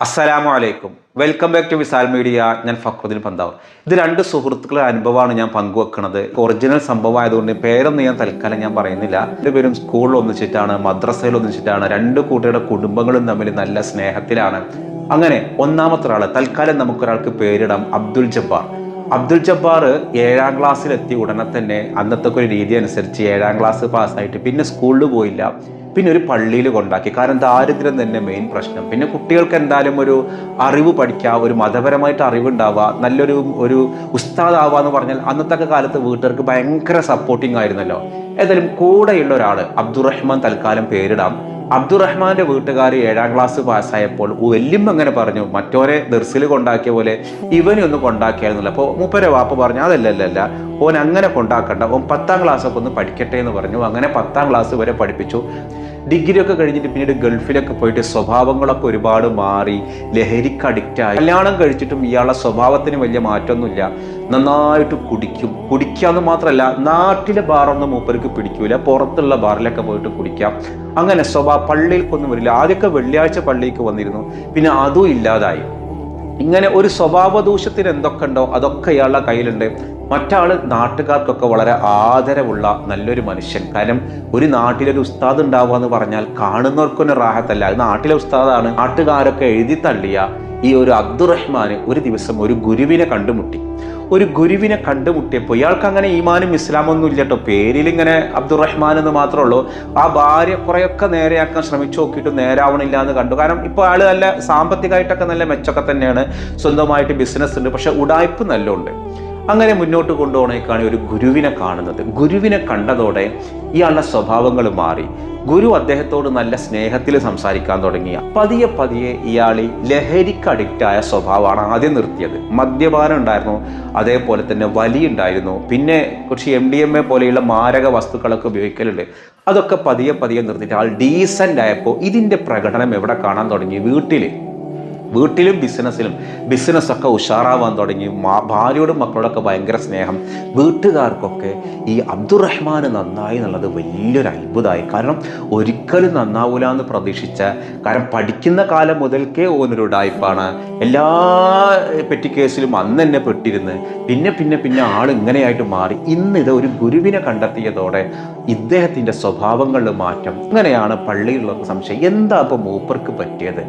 അസ്സലാമു അലൈക്കും. Welcome back to Visal media. ഞാൻ ഫക്രുദ്ദീൻ പന്താവ്. ഇത് രണ്ട് സുഹൃത്തുക്കളുടെ അനുഭവമാണ് ഞാൻ പങ്കുവെക്കുന്നത്. ഒറിജിനൽ സംഭവം ആയതുകൊണ്ട് പേരൊന്നും ഞാൻ തൽക്കാലം ഞാൻ പറയുന്നില്ല. രണ്ടുപേരും സ്കൂളിൽ ഒന്നിച്ചിട്ടാണ്, മദ്രസയിൽ ഒന്നിച്ചിട്ടാണ്. രണ്ട് കൂട്ടരുടെ കുടുംബങ്ങളും തമ്മിൽ നല്ല സ്നേഹത്തിലാണ്. അങ്ങനെ ഒന്നാമത്തെ ഒരാൾ തൽക്കാലം നമുക്കൊരാൾക്ക് പേരിടാം, അബ്ദുൽ ജബ്ബാർ. അബ്ദുൽ ജബ്ബാർ 7ാം ക്ലാസ്സിലെത്തി ഉടനെ തന്നെ അന്നത്തെ ഒരു രീതി അനുസരിച്ച് 7ാം ക്ലാസ് പാസ്സായിട്ട് പിന്നെ സ്കൂളിൽ പോയില്ല. പിന്നെ ഒരു പള്ളിയിൽ കൊണ്ടാക്കി. കാരണം ദാരിദ്ര്യം തന്നെ മെയിൻ പ്രശ്നം. പിന്നെ കുട്ടികൾക്ക് എന്തായാലും ഒരു അറിവ് പഠിക്കുക, ഒരു മതപരമായിട്ട് അറിവുണ്ടാവുക, നല്ലൊരു ഉസ്താദാവുക എന്ന് പറഞ്ഞാൽ അന്നത്തെ കാലത്ത് വീട്ടുകാർക്ക് ഭയങ്കര സപ്പോർട്ടിങ് ആയിരുന്നല്ലോ. ഏതായാലും കൂടെയുള്ള ഒരാൾ അബ്ദുറഹ്മാൻ തൽക്കാലം പേരിടാം. അബ്ദുറഹ്മാന്റെ വീട്ടുകാർ 7ാം ക്ലാസ് പാസ്സായപ്പോൾ വല്യമ്മ അങ്ങനെ പറഞ്ഞു, മറ്റോരെ ദർസിൽ കൊണ്ടാക്കിയ പോലെ ഇവനെ ഒന്ന് കൊണ്ടാക്കിയായിരുന്നില്ല. അപ്പോൾ മൂപ്പരെ വാപ്പ പറഞ്ഞു അതല്ല, ഓൻ അങ്ങനെ കൊണ്ടാക്കണ്ട, ഓൻ 10ാം ക്ലാസ്സൊക്കെ ഒന്ന് പഠിക്കട്ടെ എന്ന് പറഞ്ഞു. അങ്ങനെ 10ാം ക്ലാസ് വരെ പഠിപ്പിച്ചു. ഡിഗ്രി ഒക്കെ കഴിഞ്ഞിട്ട് പിന്നീട് ഗൾഫിലൊക്കെ പോയിട്ട് സ്വഭാവങ്ങളൊക്കെ ഒരുപാട് മാറി, ലഹരിക്ക് അഡിക്റ്റായി. കല്യാണം കഴിച്ചിട്ടും ഇയാളുടെ സ്വഭാവത്തിന് വലിയ മാറ്റമൊന്നുമില്ല. നന്നായിട്ട് കുടിക്കാന്ന് മാത്രമല്ല, നാട്ടിലെ ബാറൊന്നും മൂപ്പർക്ക് പിടിക്കൂല, പുറത്തുള്ള ബാറിലൊക്കെ പോയിട്ട് കുടിക്കാം. അങ്ങനെ പള്ളിയിൽക്കൊന്നും വരില്ല. ആദ്യമൊക്കെ വെള്ളിയാഴ്ച പള്ളിക്ക് വന്നിരുന്നു, പിന്നെ അതും ഇല്ലാതായി. ഇങ്ങനെ ഒരു സ്വഭാവ ദൂഷ്യത്തിന് എന്തൊക്കെ ഉണ്ടോ അതൊക്കെ ഇയാളുടെ കയ്യിലുണ്ട്. മറ്റാള് നാട്ടുകാർക്കൊക്കെ വളരെ ആദരവുള്ള നല്ലൊരു മനുഷ്യൻ. കാരണം ഒരു നാട്ടിലൊരു ഉസ്താദ് ഉണ്ടാവുക എന്ന് പറഞ്ഞാൽ കാണുന്നവർക്കൊന്നും റാഹത്തല്ല. അത് നാട്ടിലെ ഉസ്താദാണ്. നാട്ടുകാരൊക്കെ എഴുതി തള്ളിയ ഈ ഒരു അബ്ദുറഹ്മാൻ ഒരു ദിവസം ഒരു ഗുരുവിനെ കണ്ടുമുട്ടിയപ്പോൾ ഇയാൾക്ക് അങ്ങനെ ഈമാനും ഇസ്ലാമൊന്നും ഇല്ല കേട്ടോ. പേരിൽ ഇങ്ങനെ അബ്ദുറഹ്മാൻ എന്ന് മാത്രമേ ഉള്ളൂ. ആ ഭാര്യ കുറെയൊക്കെ നേരെയാക്കാൻ ശ്രമിച്ചു നോക്കിയിട്ട് നേരാവണില്ല എന്ന് കണ്ടു. കാരണം ഇപ്പോൾ ആള് നല്ല സാമ്പത്തികമായിട്ടൊക്കെ നല്ല മെച്ചമൊക്കെ തന്നെയാണ്, സ്വന്തമായിട്ട് ബിസിനസ് ഉണ്ട്, പക്ഷെ ഉടായ്പ് നല്ലുണ്ട്. അങ്ങനെ മുന്നോട്ട് കൊണ്ടുപോകണേക്കാണ് ഒരു ഗുരുവിനെ കാണുന്നത്. ഗുരുവിനെ കണ്ടതോടെ ഇയാളുടെ സ്വഭാവങ്ങൾ മാറി. ഗുരു അദ്ദേഹത്തോട് നല്ല സ്നേഹത്തിൽ സംസാരിക്കാൻ തുടങ്ങിയ പതിയെ ഇയാൾ ലഹരിക്ക് അഡിക്റ്റായ സ്വഭാവമാണ് ആദ്യം നിർത്തിയത്. മദ്യപാനം ഉണ്ടായിരുന്നു, അതേപോലെ തന്നെ വലി ഉണ്ടായിരുന്നു, പിന്നെ കുറച്ച് MDMA പോലെയുള്ള മാരക വസ്തുക്കളൊക്കെ ഉപയോഗിക്കലുണ്ട്. അതൊക്കെ പതിയെ നിർത്തിയിട്ട് ആൾ ഡീസൻ്റ് ആയപ്പോൾ ഇതിൻ്റെ പ്രകടനം എവിടെ കാണാൻ തുടങ്ങി? വീട്ടിലും ബിസിനസ്സൊക്കെ ഉഷാറാവാൻ തുടങ്ങി. ഭാര്യയോടും മക്കളോടൊക്കെ ഭയങ്കര സ്നേഹം. വീട്ടുകാർക്കൊക്കെ ഈ അബ്ദുറഹ്മാൻ നന്നായി എന്നുള്ളത് വലിയൊരു അത്ഭുതമായി. കാരണം ഒരിക്കലും നന്നാവൂല എന്ന് പ്രതീക്ഷിച്ച, കാരണം പഠിക്കുന്ന കാലം മുതൽക്കേ ഓനൊരു ഉടായ്പാണ്. എല്ലാ പെറ്റി കേസിലും അന്ന് തന്നെ പെട്ടിരുന്ന് പിന്നെ ആൾ ഇങ്ങനെയായിട്ട് മാറി. ഇന്നിത് ഒരു ഗുരുവിനെ കണ്ടെത്തിയതോടെ ഇദ്ദേഹത്തിൻ്റെ സ്വഭാവങ്ങളിൽ മാറ്റം. അങ്ങനെയാണ് പള്ളിയിലുള്ളവർക്ക് സംശയം, എന്താ ഇപ്പോൾ മൂപ്പർക്ക് പറ്റിയത്?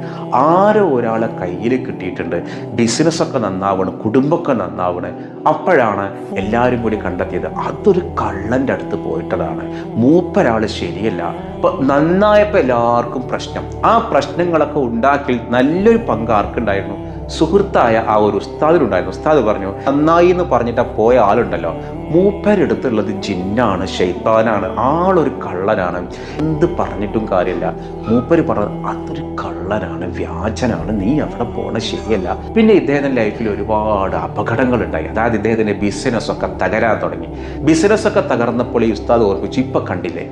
ആരോ ഒരാളെ കയ്യിൽ കിട്ടിയിട്ടുണ്ട്, ബിസിനസ്സൊക്കെ നന്നാവണം, കുടുംബമൊക്കെ നന്നാവണം. അപ്പോഴാണ് എല്ലാവരും കൂടി കണ്ടെത്തിയത് അതൊരു കള്ളൻ്റെ അടുത്ത് പോയിട്ടതാണ്. മൂപ്പരാൾ ശരിയല്ല. അപ്പോൾ നന്നായപ്പോൾ എല്ലാവർക്കും പ്രശ്നം. ആ പ്രശ്നങ്ങളൊക്കെ ഉണ്ടാക്കി നല്ലൊരു പങ്ക് ആർക്കുണ്ടായിരുന്നു? സുഹൃത്തായ ആ ഒരു ഉസ്താദിനുണ്ടായിരുന്നു. ഉസ്താദ് പറഞ്ഞു, നന്നായി എന്ന് പറഞ്ഞിട്ട് പോയ ആളുണ്ടല്ലോ, മൂപ്പരെടുത്തുള്ളത് ജിന്നാണ്, ശൈത്താനാണ്, ആളൊരു കള്ളനാണ്, എന്ത് പറഞ്ഞിട്ടും കാര്യമില്ല. മൂപ്പര് പറഞ്ഞത് അതൊരു കള്ളനാണ്, വ്യാജനാണ്, നീ അവിടെ പോണ ശരിയല്ല. പിന്നെ ഇദ്ദേഹത്തിൻ്റെ ലൈഫിൽ ഒരുപാട് അപകടങ്ങൾ ഉണ്ടായി. അതായത് ഇദ്ദേഹത്തിൻ്റെ ബിസിനസ്സൊക്കെ തകരാൻ തുടങ്ങി. ബിസിനസ്സൊക്കെ തകർന്നപ്പോൾ ഈ ഉസ്താദ് ഓർപ്പിച്ചു, ഇപ്പം കണ്ടില്ലേ,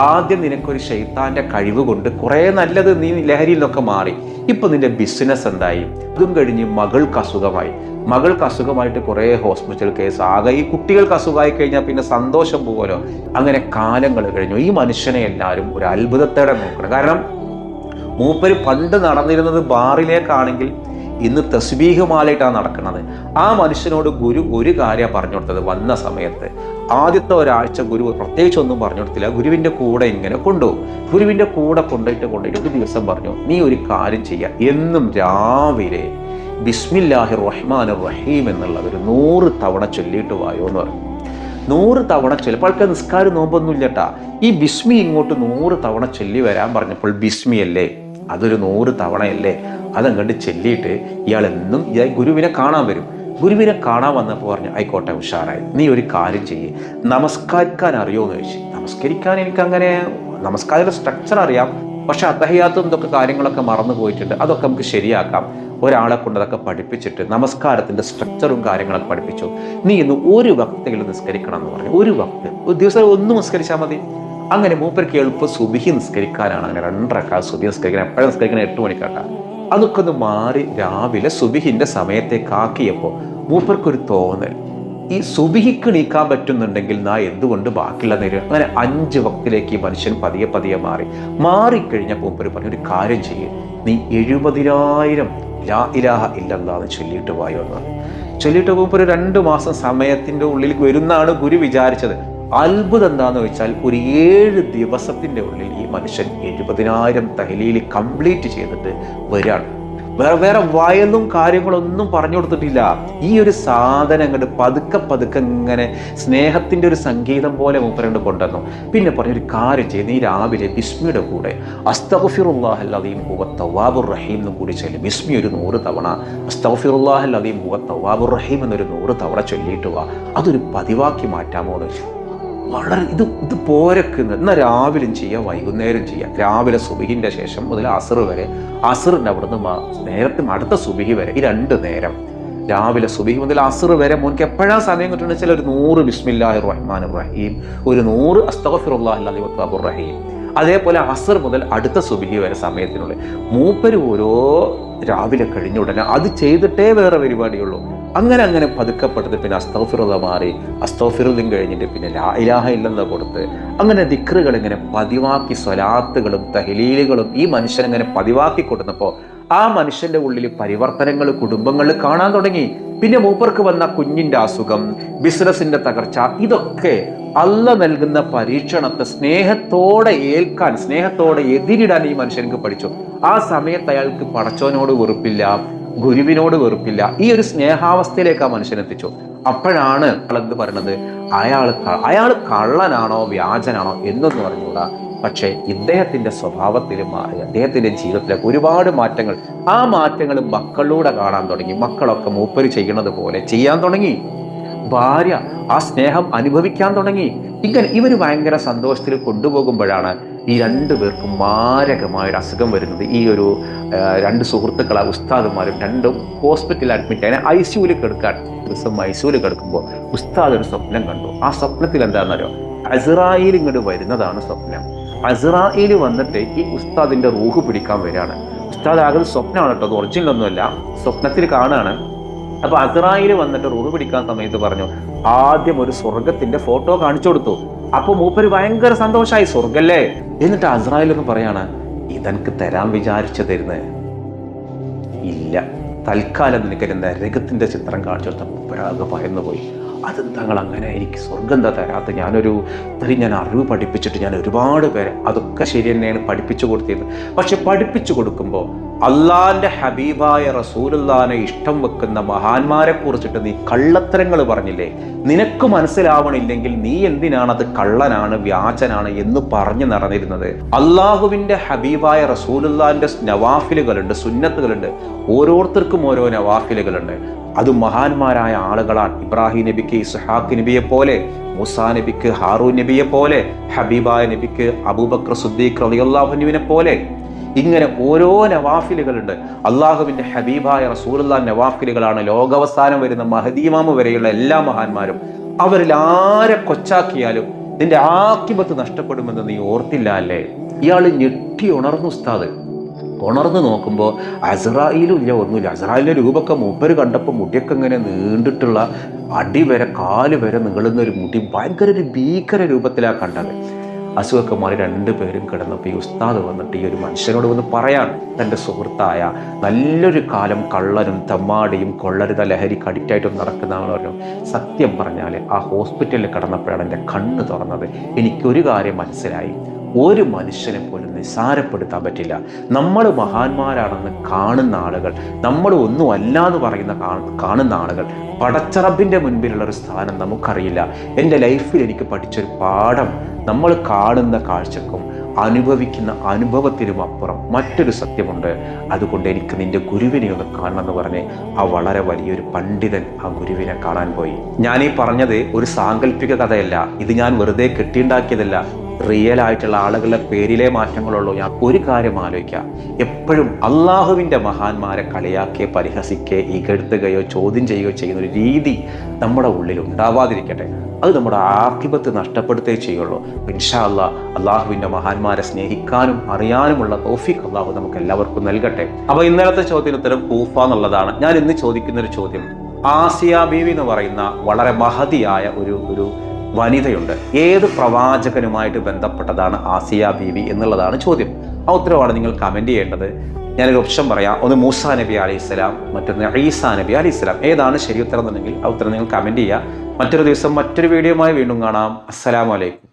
ആദ്യം നിനക്കൊരു ശൈത്താൻ്റെ കഴിവ് കൊണ്ട് കുറേ നല്ലത് നീ ലഹരിയിൽ നിന്നൊക്കെ മാറി, ഇപ്പം നിന്റെ ബിസിനസ് എന്തായി? അതും കഴിഞ്ഞ് മകൾക്ക് അസുഖമായിട്ട് കുറേ ഹോസ്പിറ്റൽ കേസ്. ആകെ ഈ കുട്ടികൾക്ക് അസുഖമായി കഴിഞ്ഞാൽ പിന്നെ സന്തോഷം പോകുമല്ലോ. അങ്ങനെ കാലങ്ങൾ കഴിഞ്ഞു. ഈ മനുഷ്യനെ എല്ലാവരും ഒരു അത്ഭുതത്തോടെ നോക്കണം. കാരണം മൂപ്പര് പണ്ട് നടന്നിരുന്നത് ബാറിലേക്കാണെങ്കിൽ ഇന്ന് തസ്ബീഹ് മാലയിട്ടാണ് നടക്കുന്നത്. ആ മനുഷ്യനോട് ഗുരു ഒരു കാര്യം പറഞ്ഞു കൊടുത്തത്. വന്ന സമയത്ത് ആദ്യത്തെ ഒരാഴ്ച ഗുരു പ്രത്യേകിച്ചൊന്നും പറഞ്ഞു കൊടുത്തില്ല. ഗുരുവിൻ്റെ കൂടെ ഇങ്ങനെ കൊണ്ടുപോകും. ഗുരുവിൻ്റെ കൂടെ കൊണ്ടുപോയിട്ട് ഒരു ദിവസം പറഞ്ഞു, നീ ഒരു കാര്യം ചെയ്യുക, എന്നും രാവിലെ ബിസ്മില്ലാഹിർ റഹ്മാനിർ റഹീം എന്നുള്ളത് ഒരു 100 തവണ ചൊല്ലിയിട്ട് വായോ എന്ന് പറഞ്ഞു. 100 തവണ ചിലപ്പോൾ ആൾക്ക് നിസ്കാരം നോമ്പൊന്നും ഇല്ലട്ടാ. ഈ ബിസ്മി ഇങ്ങോട്ട് 100 തവണ ചൊല്ലി വരാൻ പറഞ്ഞപ്പോൾ ബിസ്മി അല്ലേ, അതൊരു 100 തവണയല്ലേ, അതങ്ങോട്ട് ചെല്ലിയിട്ട് ഇയാൾ എന്നും ഗുരുവിനെ കാണാൻ വരും. ഗുരുവിനെ കാണാൻ വന്നപ്പോൾ പറഞ്ഞു, ആയിക്കോട്ടെ ഉഷാറായി, നീ ഒരു കാര്യം ചെയ്യേ, നമസ്കരിക്കാൻ അറിയോ എന്ന് ചോദിച്ചു. നമസ്കരിക്കാൻ എനിക്കങ്ങനെ നമസ്കാരത്തിൻ്റെ സ്ട്രക്ചർ അറിയാം, പക്ഷെ അത്തഹിയാത്തും ഇതൊക്കെ കാര്യങ്ങളൊക്കെ മറന്നു പോയിട്ടുണ്ട്, അതൊക്കെ നമുക്ക് ശരിയാക്കാം. ഒരാളെ കൊണ്ട് അതൊക്കെ പഠിപ്പിച്ചിട്ട് നമസ്കാരത്തിൻ്റെ സ്ട്രക്ചറും കാര്യങ്ങളൊക്കെ പഠിപ്പിച്ചു. നീ ഇന്ന് ഒരു വക്തെങ്കിലും നിസ്കരിക്കണം എന്ന് പറഞ്ഞു. ഒരു ദിവസം 1 നിസ്കരിച്ചാൽ മതി. അങ്ങനെ മൂപ്പർക്ക് എളുപ്പം സുബഹി നിസ്കരിക്കാനാണ്. അങ്ങനെ 2 റക്അത്ത് സുബഹി നിസ്കരിക്കണം. എപ്പോഴും നിസ്കരിക്കണം 8 മണിക്കാട്ടാ. അതൊക്കെ ഒന്ന് മാറി രാവിലെ സുബഹിൻ്റെ സമയത്തേക്കാക്കിയപ്പോൾ മൂപ്പർക്കൊരു തോന്നൽ, ഈ സുബഹിക്ക് നീക്കാൻ പറ്റുന്നുണ്ടെങ്കിൽ എന്തുകൊണ്ട് ബാക്കിയുള്ള നേരം? അങ്ങനെ 5 വക്തിലേക്ക് ഈ മനുഷ്യൻ പതിയെ മാറിക്കഴിഞ്ഞപ്പോൾ മൂപ്പര് പറഞ്ഞു, ഒരു കാര്യം ചെയ്യും, നീ 70,000 ലാ ഇലാഹ ഇല്ലല്ലാഹ് ചൊല്ലിയിട്ട് വായോ എന്നാണ്. ചൊല്ലിയിട്ട് പോകുമ്പോൾ ഒരു 2 മാസം സമയത്തിൻ്റെ ഉള്ളിൽ വരുന്നാണ് ഗുരു വിചാരിച്ചത്. അത്ഭുതം എന്താന്ന് വെച്ചാൽ ഒരു 7 ദിവസത്തിൻ്റെ ഉള്ളിൽ ഈ മനുഷ്യൻ 70,000 തഹ്ലീൽ കംപ്ലീറ്റ് ചെയ്തിട്ട് വരികയാണ്. വേറെ വയലും കാര്യങ്ങളൊന്നും പറഞ്ഞു കൊടുത്തിട്ടില്ല. ഈ ഒരു സാധനം അങ്ങോട്ട് പതുക്കെ ഇങ്ങനെ സ്നേഹത്തിൻ്റെ ഒരു സംഗീതം പോലെ മൂപ്പരണ്ട് കൊണ്ടുവന്നു. പിന്നെ പറഞ്ഞൊരു കാര്യം ചെയ്ത് നീ രാവിലെ ബിസ്മിയുടെ കൂടെ അസ്തഗ്ഫിറുല്ലാഹൽ അദീം ഹുവ തവ്വാബുർ റഹീം എന്നും കൂടി ചൊല്ലി. ബിസ്മി ഒരു 100 തവണ, അസ്തഗ്ഫിറുല്ലാഹൽ അദീം ഹുവ തവ്വാബുർ റഹീം എന്നൊരു 100 തവണ ചൊല്ലിയിട്ട് വാ. അതൊരു പതിവാക്കി മാറ്റാമോ എന്ന് വെച്ചു. വളരെ ഇത് പോരക്കുന്നത്. എന്നാൽ രാവിലെയും ചെയ്യാം, വൈകുന്നേരം ചെയ്യാം. രാവിലെ സുബഹിൻ്റെ ശേഷം മുതൽ അസർ വരെ, അസറിൻ്റെ അവിടുന്ന് നേരത്തെ അടുത്ത സുബഹി വരെ, ഈ 2 നേരം രാവിലെ സുബഹി മുതൽ അസർ വരെ മോൻക്ക് എപ്പോഴാണ് സമയം കിട്ടുന്നത് വെച്ചാൽ ഒരു 100 ബിസ്മില്ലാഹിർ റഹ്മാനിർ റഹീം, ഒരു 100 അസ്തഗ്ഫിറുല്ലാഹൽ അദീം വ തവ്വാബുർ റഹീം. അതേപോലെ അസർ മുതൽ അടുത്ത സുബഹി വരെ സമയത്തിനുള്ളിൽ മൂപ്പര് ഓരോ രാവിലെ കഴിഞ്ഞ ഉടനെ അത് ചെയ്തിട്ടേ വേറെ പരിപാടിയുള്ളൂ. അങ്ങനെ പതുക്കപ്പെടുത്ത് പിന്നെ അസ്തഗ്ഫിറുല്ലാ മാറി, അസ്തഗ്ഫിറുല്ലം കഴിഞ്ഞിട്ട് പിന്നെ ലാ ഇലാഹ ഇല്ലല്ലാഹ് കൊടുത്ത് അങ്ങനെ ദിക്റുകൾ ഇങ്ങനെ പതിവാക്കി, സ്വലാത്തുകളും തഹ്ലീലുകളും ഈ മനുഷ്യൻ ഇങ്ങനെ പതിവാക്കി കൊടുത്തപ്പോൾ ആ മനുഷ്യന്റെ ഉള്ളിൽ പരിവർത്തനങ്ങൾ കുടുംബങ്ങളിൽ കാണാൻ തുടങ്ങി. പിന്നെ മൂപ്പർക്ക് വന്ന കുഞ്ഞിന്റെ അസുഖം, ബിസിനസിന്റെ തകർച്ച, ഇതൊക്കെ അള്ള നൽകുന്ന പരീക്ഷണത്തെ സ്നേഹത്തോടെ ഏൽക്കാൻ, സ്നേഹത്തോടെ എതിരിടാൻ ഈ മനുഷ്യർക്ക് പഠിച്ചു. ആ സമയത്ത് അയാൾക്ക് പടച്ചോനോട് വെറുപ്പില്ല, ഗുരുവിനോട് വെറുപ്പില്ല. ഈ ഒരു സ്നേഹാവസ്ഥയിലേക്ക് ആ മനുഷ്യനെത്തിച്ചു. അപ്പോഴാണ് എന്ത് പറയണത്, അയാൾ കള്ളനാണോ വ്യാജനാണോ എന്നൊന്നും പറഞ്ഞുകൂടാ. പക്ഷേ ഇദ്ദേഹത്തിന്റെ സ്വഭാവത്തിലും അദ്ദേഹത്തിന്റെ ജീവിതത്തിലൊക്കെ ഒരുപാട് മാറ്റങ്ങൾ, ആ മാറ്റങ്ങൾ മക്കളിലൂടെ കാണാൻ തുടങ്ങി. മക്കളൊക്കെ മൂപ്പര് ചെയ്യണത് പോലെ ചെയ്യാൻ തുടങ്ങി. ഭാര്യ ആ സ്നേഹം അനുഭവിക്കാൻ തുടങ്ങി. ഇങ്ങനെ ഇവർ ഭയങ്കര സന്തോഷത്തിൽ കൊണ്ടുപോകുമ്പോഴാണ് ഈ 2 പേർക്കും മാരകമായൊരു അസുഖം വരുന്നത്. ഈ ഒരു 2 സുഹൃത്തുക്കളായ ഉസ്താദുമാരും 2 ഹോസ്പിറ്റലിൽ അഡ്മിറ്റ് ആയ ICUവിൽ കിടക്കാൻ. ദിവസം ICUവിൽ കിടക്കുമ്പോൾ ഉസ്താദ് ഒരു സ്വപ്നം കണ്ടു. ആ സ്വപ്നത്തിൽ എന്താണെന്നറിയോ, അസ്റായീൽ ഇങ്ങോട്ട് വരുന്നതാണ് സ്വപ്നം. അസ്റായീൽ വന്നിട്ട് ഈ ഉസ്താദിന്റെ റൂഹ് പിടിക്കാൻ വരികയാണ്. ഉസ്താദ് ആകെ സ്വപ്നമാണ് കേട്ടോ, അത് ഒറിജിനലൊന്നുമല്ല, സ്വപ്നത്തിൽ കാണുകയാണ്. അപ്പൊ അസ്റായീൽ വന്നിട്ട് റൂഹ് പിടിക്കാൻ സമയത്ത് പറഞ്ഞു, ആദ്യം ഒരു സ്വർഗത്തിന്റെ ഫോട്ടോ കാണിച്ചു കൊടുത്തു. അപ്പൊ മൂപ്പര് ഭയങ്കര സന്തോഷമായി, സ്വർഗല്ലേ. എന്നിട്ട് അസ്റായീലൊക്കെ പറയാണ്, ഇതെനിക്ക് തരാൻ വിചാരിച്ചു തരുന്നത് ഇല്ല, തൽക്കാലം നിനക്ക് നരകത്തിന്റെ ചിത്രം കാണിച്ചു കൊടുത്ത. മൂപ്പരാകെ ഭയന്നു പോയി. അതെന്താങ്ങൾ അങ്ങനെ, എനിക്ക് സ്വർഗം എന്താ തരാത്ത, ഞാൻ അറിവ് പഠിപ്പിച്ചിട്ട് ഞാൻ ഒരുപാട് പേരെ, അതൊക്കെ ശരി തന്നെയാണ് പഠിപ്പിച്ചു കൊടുത്തത്. പക്ഷെ പഠിപ്പിച്ചു കൊടുക്കുമ്പോൾ അള്ളാന്റെ ഹബീബായ റസൂലുള്ളാനെ ഇഷ്ടം വെക്കുന്ന മഹാന്മാരെ കുറിച്ചിട്ട് നീ കള്ളത്തരങ്ങൾ പറഞ്ഞില്ലേ, നിനക്ക് മനസ്സിലാവണില്ലെങ്കിൽ നീ എന്തിനാണ് അത് കള്ളനാണ് വ്യാജനാണ് എന്ന് പറഞ്ഞു നടന്നിരുന്നത്. അള്ളാഹുവിന്റെ ഹബീബായ റസൂലുള്ളാന്റെ നവാഫിലുകളുണ്ട്, സുന്നത്തുകളുണ്ട്. ഓരോരുത്തർക്കും ഓരോ നവാഫിലുകളുണ്ട്. അത് മഹാന്മാരായ ആളുകളാണ്. ഇബ്രാഹിം നബിക്ക് ഇസ്ഹാഖ് നബിയെ പോലെ, മൂസാ നബിക്ക് ഹാറൂൻ നബിയെ പോലെ, ഹബീബായ നബിക്ക് അബൂബക്കർ സിദ്ദീഖ് റളിയല്ലാഹു അൻഹുവിനെ പോലെ, ഇങ്ങനെ ഓരോ നവാഫിലുകളുണ്ട്. അള്ളാഹുവിന്റെ ഹബീബായ റസൂലുള്ളാഹി നവാഫിലുകളാണ്. ലോകാവസാനം വരുന്ന മഹദി ഇമാമ് വരെയുള്ള എല്ലാ മഹാന്മാരും. അവരിൽ ആരെ കൊച്ചാക്കിയാലും നിന്റെ ആക്കിബത്ത് നഷ്ടപ്പെടുമെന്ന് നീ ഓർത്തില്ല അല്ലേ? ഇയാൾ ഞെട്ടി ഉണർന്നു. ഉസ്താദ് ഉണർന്ന് നോക്കുമ്പോൾ അസ്റായീലും ഇല്ല, ഒന്നുമില്ല. അസ്റായീലിന്റെ രൂപമൊക്കെ മൂപ്പര് കണ്ടപ്പോൾ മുടിയൊക്കെ ഇങ്ങനെ നീണ്ടിട്ടുള്ള, അടി വരെ കാല് വരെ നീളുന്ന ഒരു മുടി, ഭയങ്കര ഒരു ഭീകര രൂപത്തിലാണ് കണ്ടത്. അസുഖമൊക്കെ മാറി 2 പേരും കിടന്നപ്പോൾ ഈ ഉസ്താദ് വന്നിട്ട് ഈ ഒരു മനുഷ്യനോട് വന്ന് പറയാണ്, തൻ്റെ സുഹൃത്തായ നല്ലൊരു കാലം കള്ളനും തമ്മാടിയും കൊള്ളരുത ലഹരിക്ക് അഡിക്റ്റായിട്ടും നടക്കുന്നവന്ന് പറഞ്ഞു. സത്യം പറഞ്ഞാൽ ആ ഹോസ്പിറ്റലിൽ കിടന്നപ്പോഴാണ് എൻ്റെ കണ്ണ് തുറന്നത്. എനിക്കൊരു കാര്യം മനസ്സിലായി, ഒരു മനുഷ്യനെ പോലും നിസ്സാരപ്പെടുത്താൻ പറ്റില്ല. നമ്മൾ മഹാന്മാരാണെന്ന് കാണുന്ന ആളുകൾ, നമ്മൾ ഒന്നും അല്ലാന്ന് പറയുന്ന കാണുന്ന ആളുകൾ, പടച്ചറബിൻ്റെ മുൻപിലുള്ള ഒരു സ്ഥാനം നമുക്കറിയില്ല. എൻ്റെ ലൈഫിൽ എനിക്ക് പഠിച്ചൊരു പാഠം, നമ്മൾ കാണുന്ന കാഴ്ചക്കും അനുഭവിക്കുന്ന അനുഭവത്തിനും അപ്പുറം മറ്റൊരു സത്യമുണ്ട്. അതുകൊണ്ട് എനിക്ക് നിന്റെ ഗുരുവിനെ ഒന്ന് കാണണമെന്ന് പറഞ്ഞ് ആ വളരെ വലിയൊരു പണ്ഡിതൻ ആ ഗുരുവിനെ കാണാൻ പോയി. ഞാനീ പറഞ്ഞത് ഒരു സാങ്കല്പിക കഥയല്ല, ഇത് ഞാൻ വെറുതെ കെട്ടിയുണ്ടാക്കിയതല്ല. റിയൽ ആയിട്ടുള്ള ആളുകളുടെ പേരിലെ മാറ്റങ്ങളുള്ളൂ. ഞാൻ ഒരു കാര്യം ആലോചിക്കാം, എപ്പോഴും അള്ളാഹുവിൻ്റെ മഹാന്മാരെ കളിയാക്കിയോ പരിഹസിക്കുകയോ ഇകഴ്ത്തുകയോ ചോദ്യം ചെയ്യുകയോ ചെയ്യുന്ന ഒരു രീതി നമ്മുടെ ഉള്ളിൽ ഉണ്ടാവാതിരിക്കട്ടെ. അത് നമ്മുടെ ആഖിബത്ത് നഷ്ടപ്പെടുത്തേ ചെയ്യുള്ളൂ. ഇൻഷാ അല്ലാഹ് അള്ളാഹുവിൻ്റെ മഹാന്മാരെ സ്നേഹിക്കാനും അറിയാനുമുള്ള തൗഫീഖ് അള്ളാഹു നമുക്ക് എല്ലാവർക്കും നൽകട്ടെ. അപ്പോൾ ഇന്നലത്തെ ചോദ്യത്തിന് ഉത്തരം കൂഫ എന്നുള്ളതാണ്. ഞാൻ ഇന്ന് ചോദിക്കുന്നൊരു ചോദ്യം, ആസിയ ബീവി എന്ന് പറയുന്ന വളരെ മഹതിയായ ഒരു വനിതയുണ്ട്. ഏത് പ്രവാചകനുമായിട്ട് ബന്ധപ്പെട്ടതാണ് ആസിയ ബീവി എന്നുള്ളതാണ് ചോദ്യം. ആ ഉത്തരവാണ് നിങ്ങൾ കമൻറ്റ് ചെയ്യേണ്ടത്. ഞാനൊരു ഓപ്ഷൻ പറയാം. ഒന്ന് മൂസാ നബി അലൈഹിസ്സലാം, മറ്റൊന്ന് ഈസാ നബി അലൈഹിസ്സലാം. ഏതാണ് ശരി ഉത്തരം എന്നുണ്ടെങ്കിൽ ആ ഉത്തരം നിങ്ങൾ കമൻറ്റ് ചെയ്യുക. മറ്റൊരു ദിവസം മറ്റൊരു വീഡിയോയുമായി വീണ്ടും കാണാം. അസ്സലാമു അലൈക്കും.